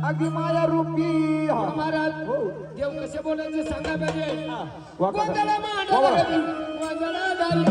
अगदी माया रूपी महाराज देव कसे बोलायचे सांगा पाहिजे. वाका- गोंधळ मांडला वाका. रवी, गोंधळ दारी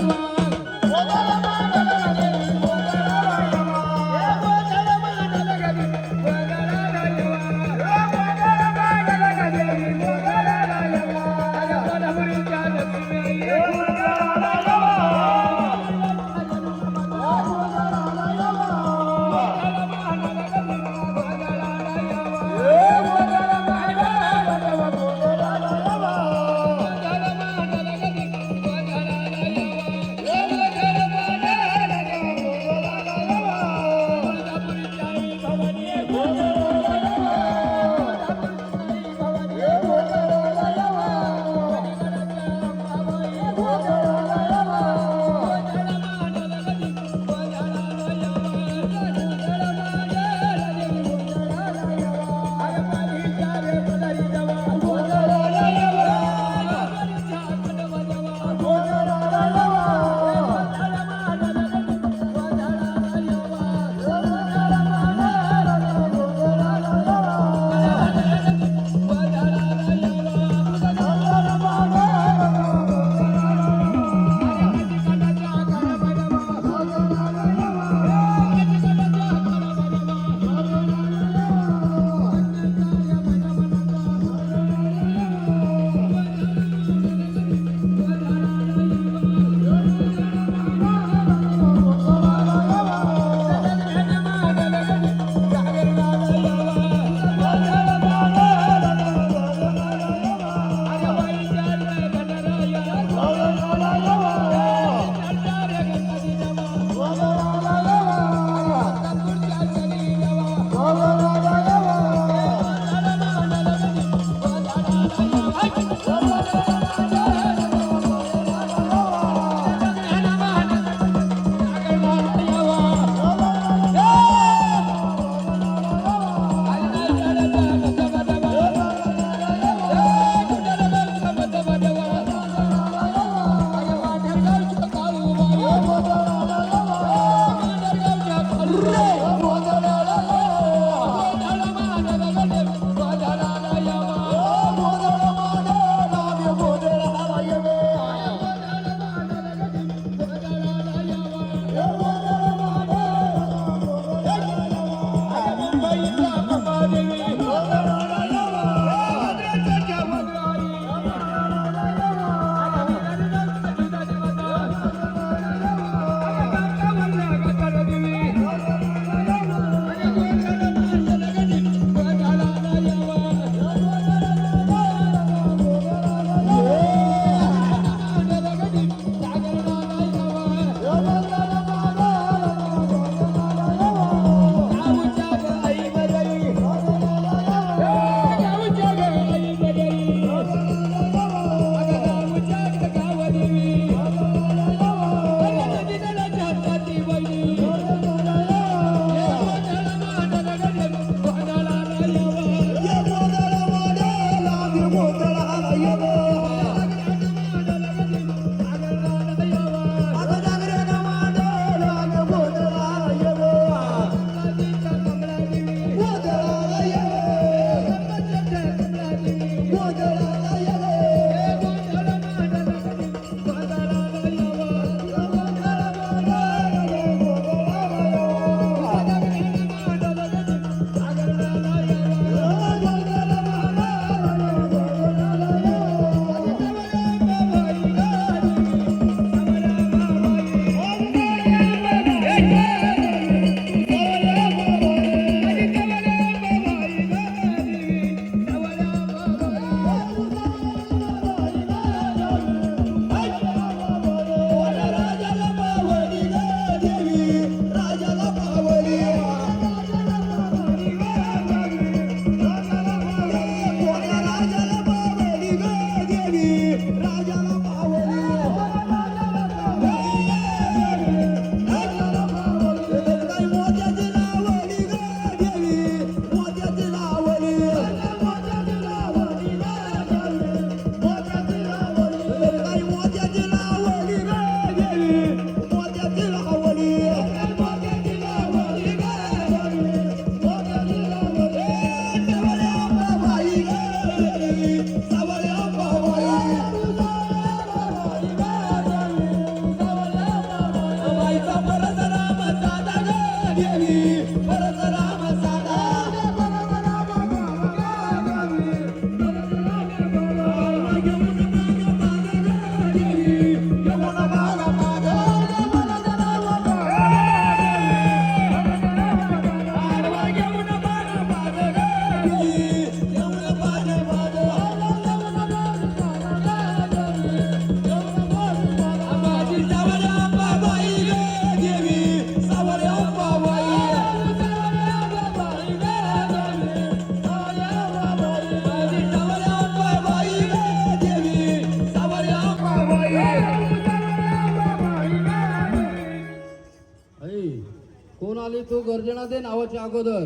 कोण आली तू गर्जना दे नावाच्या अगोदर.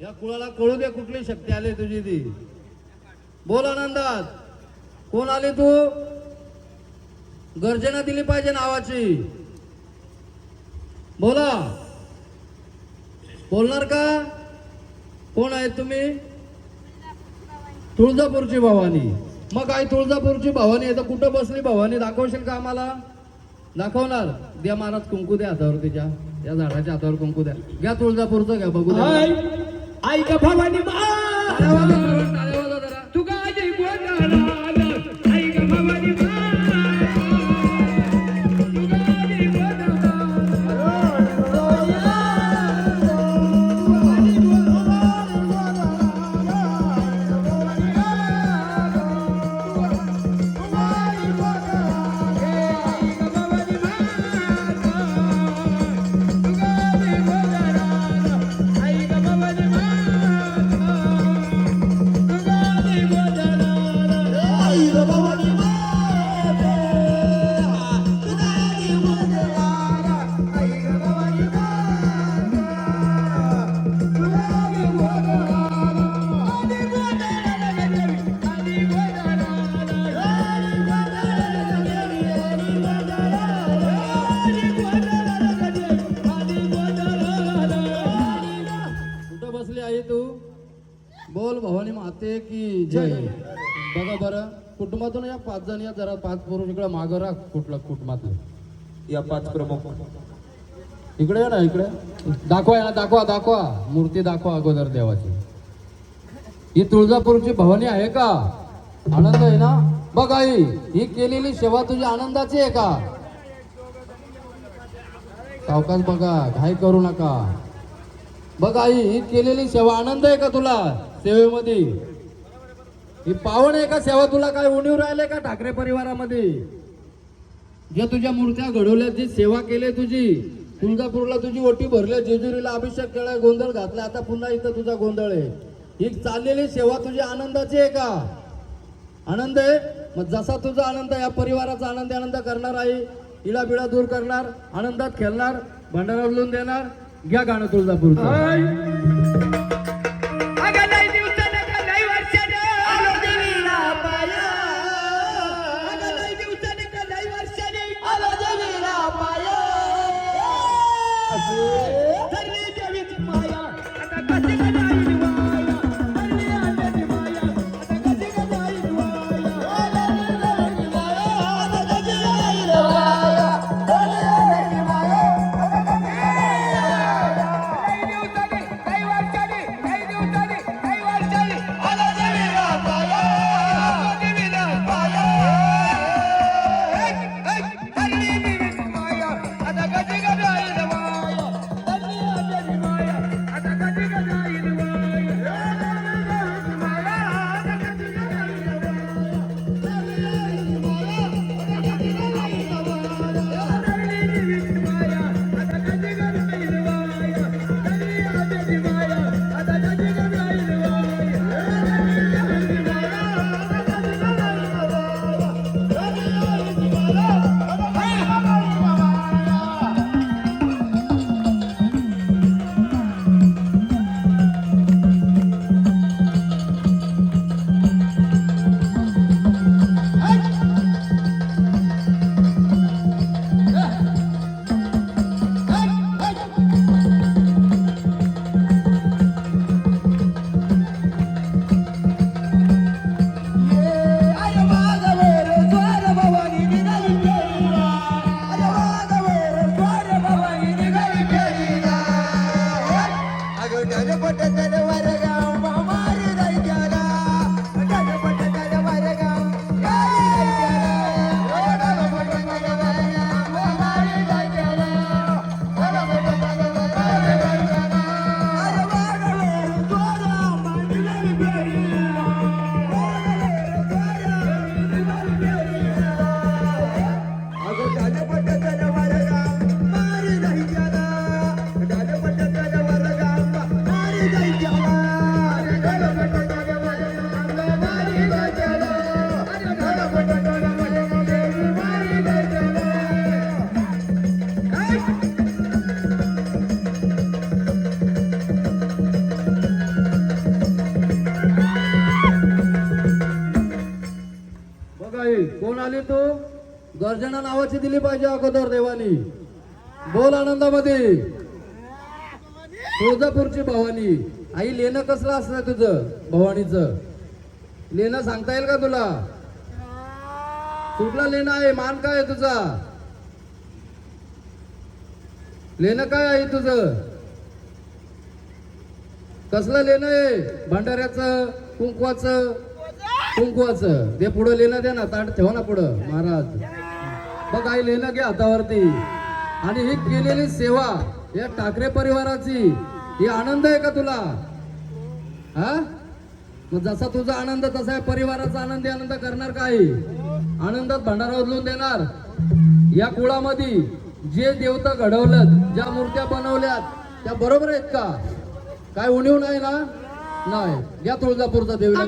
या कुळाला कळू दे कुठली शक्ती आली तुझी ती. बोल आनंदात. कोण आली तू? गर्जना दिली पाहिजे नावाची. बोला. बोलणार का? कोण आहेत तुम्ही? तुळजापूरची भवानी. मग आई तुळजापूरची भवानी आहे तर कुठं बसली भवानी दाखवशील का आम्हाला? दाखवणार. द्या महाराज कुंकू द्या हातावर तिच्या. या झाडाच्या हातावर कुंकू द्या. घ्या तुळजापूरचं घ्या बघू द्या. आई का भवानी टाळ्या वाजवा जरा, टाळ्या वाजवा जरा. तू गाजी गोदाला आई का भवानी कुठं बसली आई तू? बोल भवानी माते की जय. बघा बरं कुटुंबातून या 5 जण या जरा 5 पुरुष इकडे मागं राख. कुठलं कुटुंबातलं या 5 प्रमुख इकडे या ना. इकडे दाखवा याला. दाखवा दाखवा मूर्ती दाखवा अगोदर देवाची. ही तुळजापूरची भवानी आहे का? आनंद आहे ना? बघ आई ही केलेली सेवा तुझ्या आनंदाची आहे का? सावकाश बघा घाई करू नका. बघ आई ही केलेली सेवा आनंद आहे का तुला सेवेमध्ये? ही पावन आहे का सेवा? तुला काय उणीव राहिले का ठाकरे परिवारामध्ये? ज्या तुझ्या मूर्त्या घडवल्या जी सेवा केली तुझी. तुळजापूरला तुझी ओटी भरल्या, जेजुरीला अभिषेक केलाय, गोंधळ घातला, आता पुन्हा इथं तुझा गोंधळ आहे. ही चाललेली सेवा तुझी आनंदाची आहे का? आनंद आहे. मग जसा तुझा आनंद या परिवाराचा आनंद करणार आहे. इडा बिडा दूर करणार, आनंदात खेळणार, भंडारा उडवून देणार. घ्या गाणं तुळजापूरचं. अगं लय दिवसानं का लय वर्षानं आलो देवीला पाया. अगं लय दिवसानं का लय वर्षानं आलो देवीला पाया. धरली देवीची माया आता कशी का जाईल वाया. धरली देवीची माया आता कशी का जाईल वाया. धरली देवीची माया आता कशी का जाईल वाया. धरली देवीची माया आता कशी का जाईल वाया. लय दिवसानं लय वर्षानं लय दिवसानं लय वर्षानं आलो देवीला पाया. आलो देवीला पाया. धरली देवीची माया आता कशी का जाईल वाया. धरली देवीची आली तू गर्जना नावाची दिली पाहिजे अगोदर देवानी. बोल आनंदामध्ये. तुळजापूरची भवानी. आई लेणं कसलं असतं तुझं भवानीचं? लेणं सांगता येईल का तुला? कुठला लेणं आहे? मान काय आहे तुझा? लेणं काय आहे तुझं? कसलं लेणं आहे? भंडाऱ्याचं, कुंकवाचं? कुंकवाचं दे. पुढं लेणं दे ना. ताट ठेवा ना पुढं महाराज. बघ आई लेणं घे हातावरती. आणि ही केलेली सेवा या ठाकरे परिवाराची ही आनंद आहे का तुला? हा मग जसा तुझा आनंद तसा आहे परिवाराचा आनंद करणार काय? आनंदात भंडारा उचलून देणार. या कुळामध्ये जे देवता घडवलं, ज्या मूर्त्या बनवल्यात त्या बरोबर आहेत का? काय उणीव नाही ना? नाही. घ्या तुळजापूरचा देवीला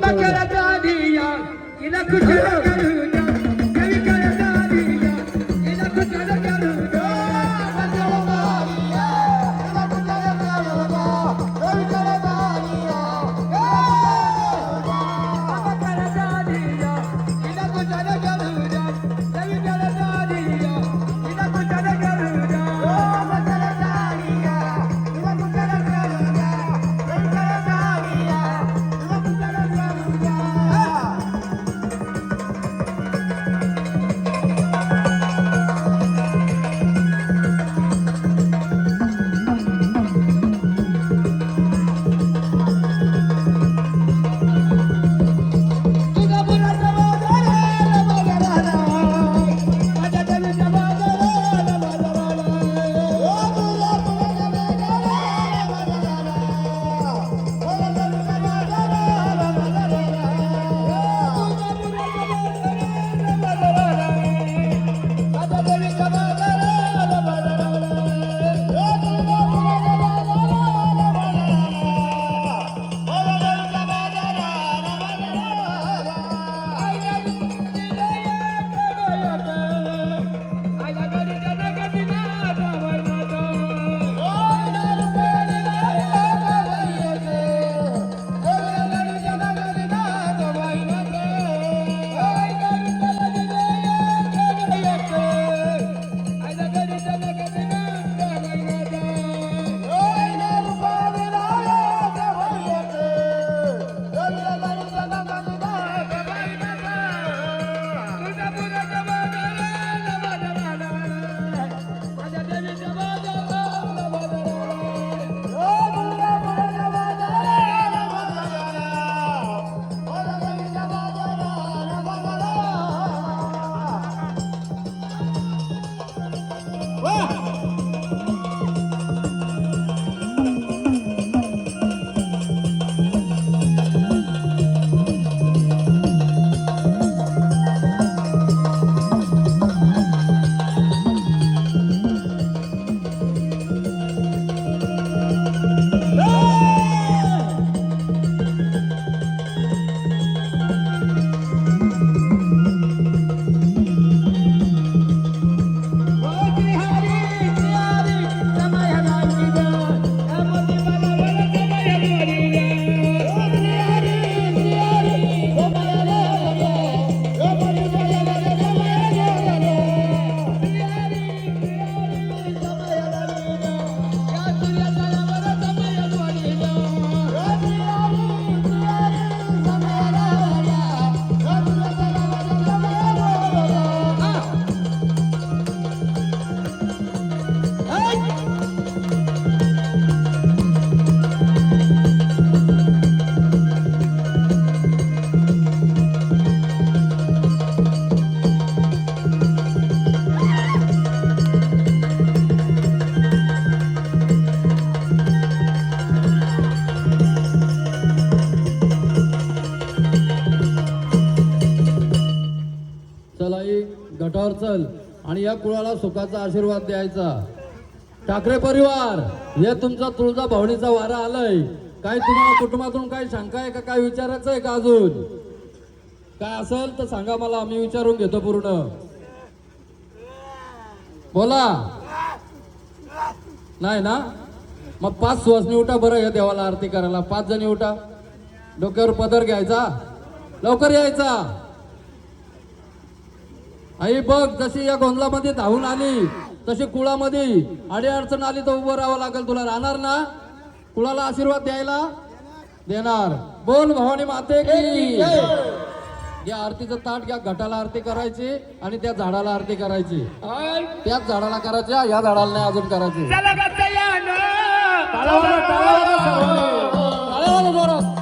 गटावर चल आणि या कुळाला सुखाचा आशीर्वाद द्यायचा. ठाकरे परिवार, हे तुमचा तुळजा भवानीचा वारा आलाय. काय तुम्हाला कुटुंबातून काय शंका आहे का? काय विचारायचं आहे का? अजून काय असेल तर सांगा मला, मी विचारून घेतो पूर्ण. बोला. नाही ना? मग 5 सुवासनी उठा बरं या देवाला आरती करायला. 5 जणी उठा. डोक्यावर पदर घ्यायचा, लवकर यायचा. आई बघ जशी या गोंधळामध्ये धावून आली तशी कुळामध्ये अडचण आली तर उभं राहावं लागेल तुला. राहणार ना कुळाला आशीर्वाद द्यायला? देणार. बोल भवानी माते की या आरतीचं ताट घ्या. घटाला आरती करायची आणि त्या झाडाला आरती करायची. त्याच झाडाला करायची, या झाडाला नाही अजून करायची. चला का तयार टाळ्या वाजवा जोरात.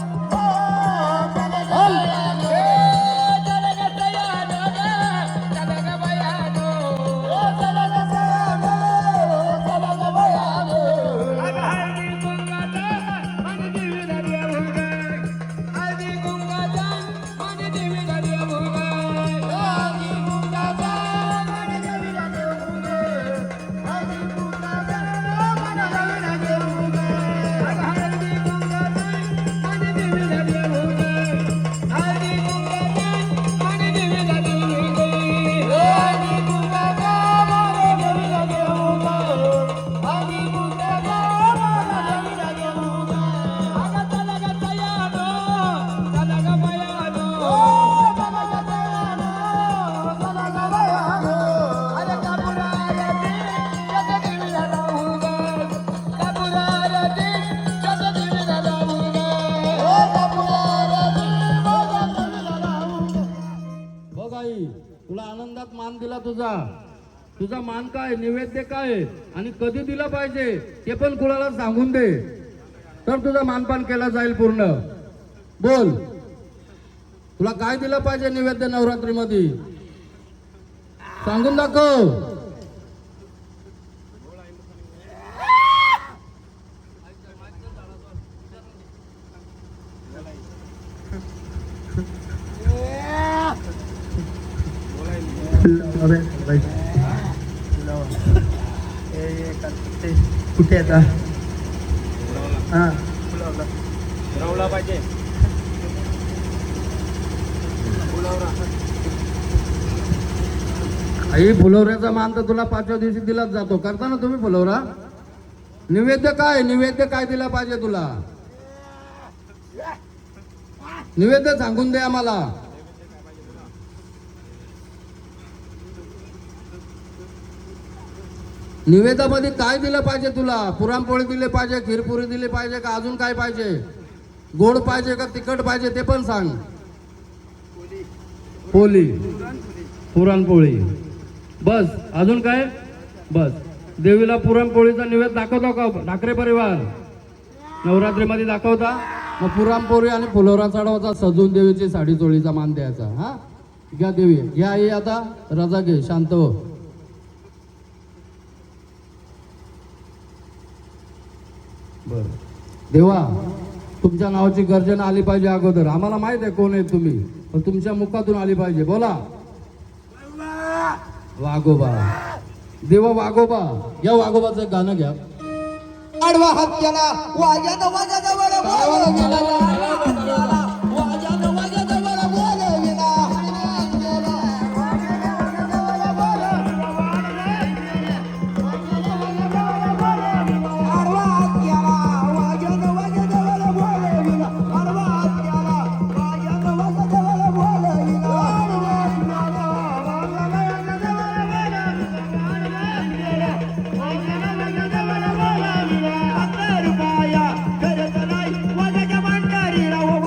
तुला आनंदात मान दिला तुझा मान काय, नैवेद्य काय आणि कधी दिला पाहिजे ते पण कुणाला सांगून दे, तर तुझा मानपान केला जाईल पूर्ण. बोल तुला काय दिलं पाहिजे नैवेद्य नवरात्री मध्ये सांगून दाखव. कुठे आता पाहिजे आई फुलवऱ्याचा मान तर तुला 5व्या दिवशी दिलाच जातो. करता ना तुम्ही फुलवरा? नैवेद्य काय दिला पाहिजे तुला? नैवेद्य सांगून दे आम्हाला. निवेदामध्ये काय दिलं पाहिजे तुला? पुरणपोळी दिले पाहिजे, खीरपुरी दिली पाहिजे का अजून काय पाहिजे? गोड पाहिजे का तिखट पाहिजे ते पण सांग. पोळी, पुरणपोळी, बस. अजून काय? बस. देवीला पुरणपोळीचा निवेद दाखवतो का ठाकरे परिवार? नवरात्रीमध्ये दाखवता? मग पुरणपोळी आणि फुलोरा चढवायचा, सजून देवीची साडी चोळीचा मान द्यायचा. हा घ्या देवी, घ्या. आई आता रजा घे, शांत हो. बर देवा, तुमच्या नावाची गर्जना आली पाहिजे अगोदर. आम्हाला माहित आहे कोण आहे तुम्ही, पण तुमच्या मुखातून आली पाहिजे. बोला वाघोबा. देवा वाघोबा. या वाघोबाचं गाणं घ्या. आडवा हात केला वाजत वाजत वर बोलविला वाजत वाजत वर बोलविला आडवा हात केला वाजत वाजत वर बोलविला आडवा हात केला वाजत वाजत वर बोलविला रुपया करत नाही वाजत भंडारी राव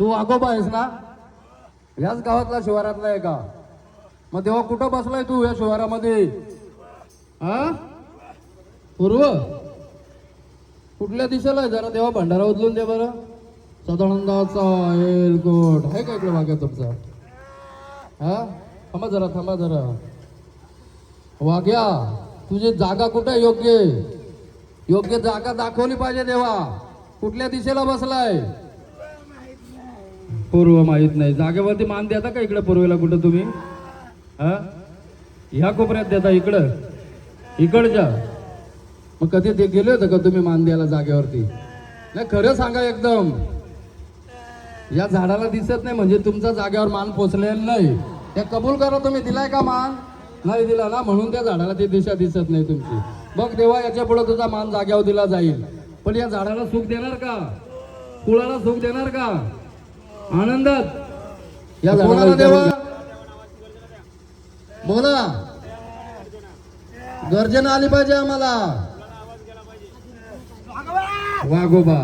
तू वाघोबा आहेस ना? याच गावातला शिवारातला आहे का? मग तेव्हा कुठं बसलाय तू या शिवारामध्ये? हा पूर्व कुठल्या दिशेला आहे? जरा तेव्हा भंडारा उचलून दे बरं. सदानंदाचा एलकोट आहे का इकडे वाघ्या तुमचा? हा थांबा जरा वाघ्या, तुझी जागा कुठे योग्य जागा दाखवली पाहिजे. देवा कुठल्या दिशेला बसलाय? पूर्व माहित नाही. जागेवरती मान देता का इकडे पूर्वेला कुठं तुम्ही? हा ह्या कोपऱ्यात देता इकडच्या? मग कधी ते गेले होते का तुम्ही मान द्यायला जागेवरती? नाही खरं सांगा एकदम. या झाडाला दिसत नाही म्हणजे तुमचा जागेवर मान पोचलेला नाही. ते कबूल करा. तुम्ही दिलाय का मान? नाही दिला ना, म्हणून त्या झाडाला ती दिशा दिसत नाही तुमची. बघ देवा, याच्या पुढे तुझा मान जागेवर दिला जाईल. पण या झाडाला सुख देणार का? कुळाला सुख देणार का? आनंदात या झाडाला देवा बोला. गर्जना आली पाहिजे आम्हाला. वाघोबा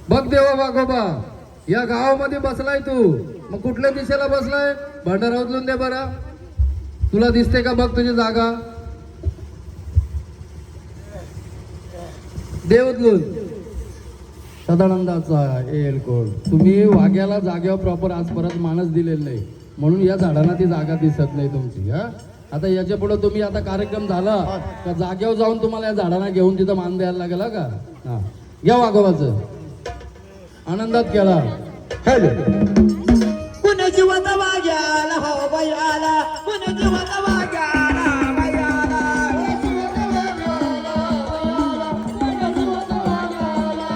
बघ देवा, वाघोबा या गावामध्ये बसलाय तू. मग कुठल्या दिशेला बसलाय? भंडारा उचलून दे बरं. तुला दिसते का? बघ तुझी जागा. दे उचलून. सदानंदाचा एलकोट. तुम्ही वाघ्याला जागेवर प्रॉपर आज परत मानच दिलेला नाही, म्हणून या झाडांना ती जागा दिसत नाही तुमची. हा आता याच्या पुढे तुम्ही आता कार्यक्रम झाला का जागेवर जाऊन तुम्हाला या झाडांना घेऊन तिथं मान द्यायला लागेल का? हा घ्या वाघोबाचं. आनंदात केला. पुणे जीवत वाग्याला हो बयाला, पुणे जीवत वाग्याला बयाला, पुणे जीवत वाग्याला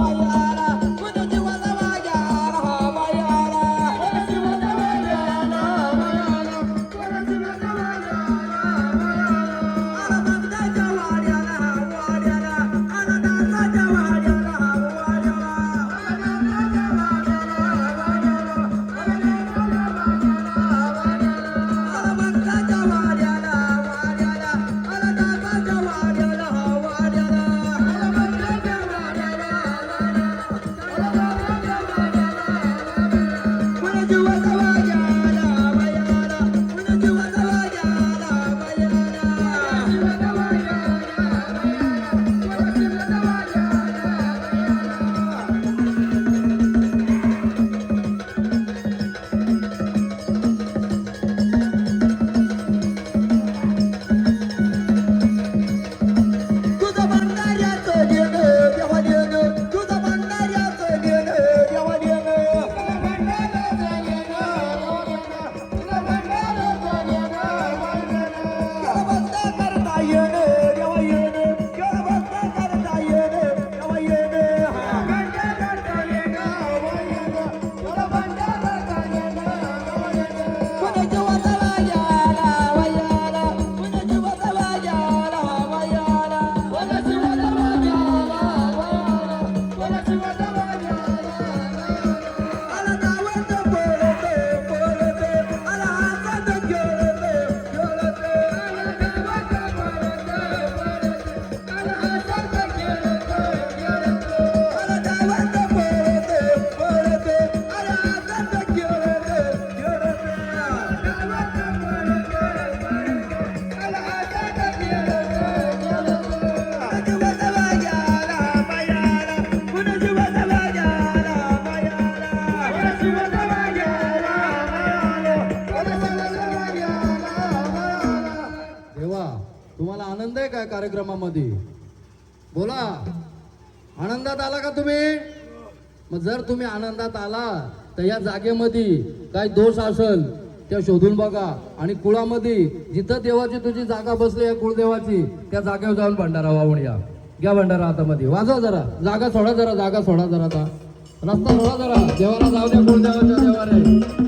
बयाला, पुणे जीवत वाग्याला हो बयाला, आला बघताच्या वाड्याला वाड्याला, आला दासाच्या वाड्याला वाड्याला. तुम्हाला आनंद आहे काय कार्यक्रमामध्ये? बोला, आनंदात आला का तुम्ही? मग जर तुम्ही आनंदात आला तर या जागेमध्ये काय दोष असेल त्या शोधून बघा, आणि कुळामध्ये जिथं देवाची तुझी जागा बसली आहे कुळदेवाची त्या जागेवर जाऊन भंडारा वाहून या. घ्या भंडारा हातामध्ये, वाजवा जरा, जागा सोडा जरा, जागा सोडा जरा, आता रस्ता सोडा जरा, देवाला जाऊ द्या कुळदेवाच्या देवाने.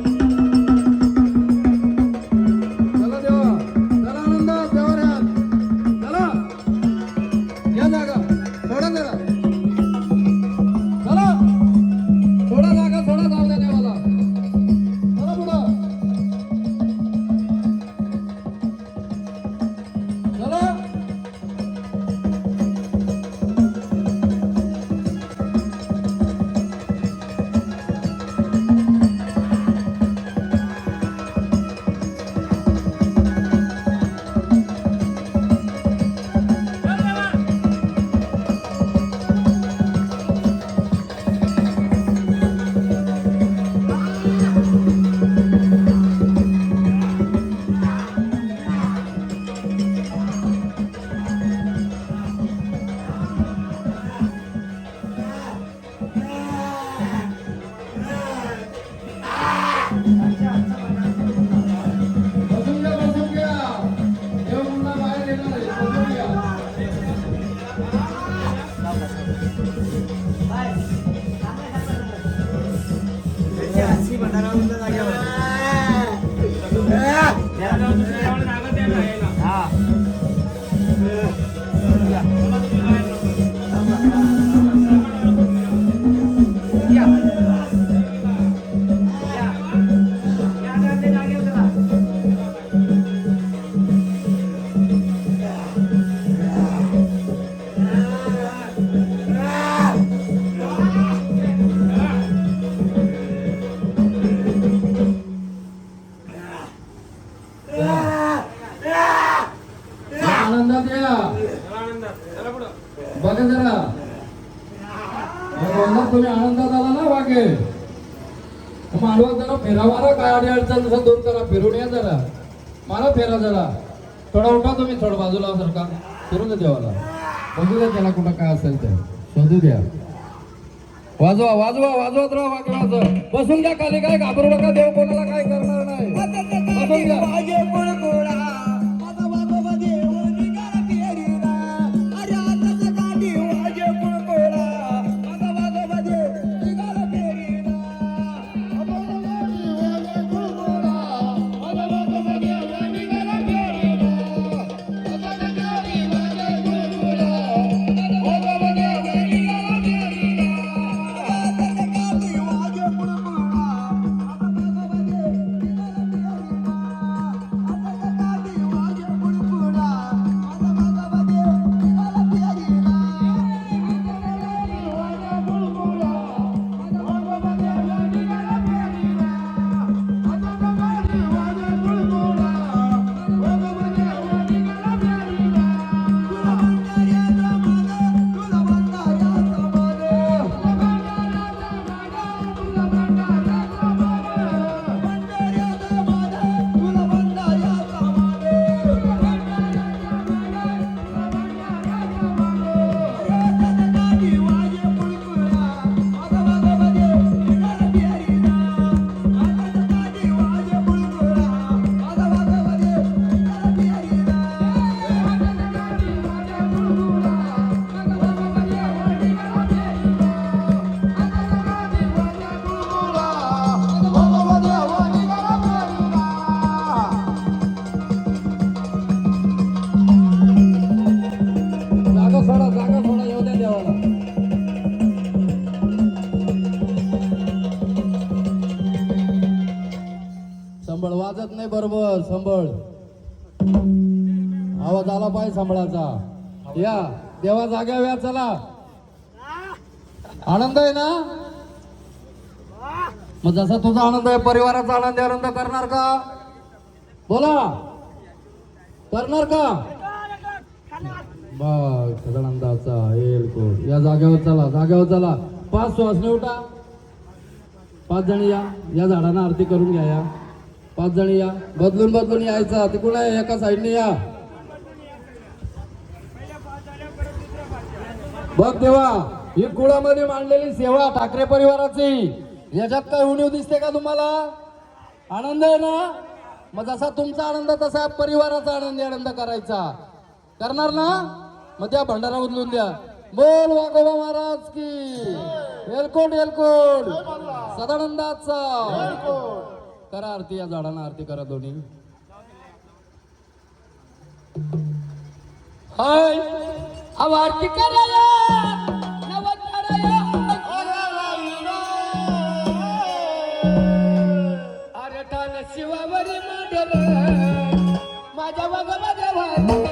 हा या. आनंदात या बघा जरा तुम्ही आनंदात आला ना वागे मांडवा जरा फेरा मारा काय अडी अडचण दोन करा फिरून या जरा मारा फेरा जरा थोडा उठा तुम्ही थोडं बाजूला सारखा फिरून द्या देवाला बघू द्या त्याला कुठं काय असेल ते शोधू द्या वाजवा वाजवा वाजवत राहा वाजवायचं बसून द्या खाली काय घाबरू नका देव कोणाला काय करणार नाही बसून द्या जागा सोडा येऊ द्या देवाला संबळ वाजत नाही बरोबर संबळ आवाज आला पाहिजे संबळाचा या देवा जाग्यावर चला आनंद आहे ना मग जसा तुझा आनंद आहे परिवाराचा आनंद करणार का बोला करणार का बघ सदानंदाचा एलकोट या जागेवर चला 5 श्वासने उठा 5 जणी या झाडांना आरती करून घ्या या 5 जणी या बदलून यायचा तिकडून एका साईडने या बघ देवा ही कुळामध्ये मांडलेली सेवा ठाकरे परिवाराची याच्यात काय उणीव दिसते का तुम्हाला आनंद आहे ना मग जसा तुमचा आनंद तसा परिवाराचा आनंद करायचा करणार ना मग त्या भंडारा उचलून द्या बोल वाघोबा महाराज की एलकोट सदानंदाचा करा आरती या झाडांना आरती करा दोन्ही हाय आरती कराया अरे ठाण शिवावरी मांडल माझ्या वाघोबा देवा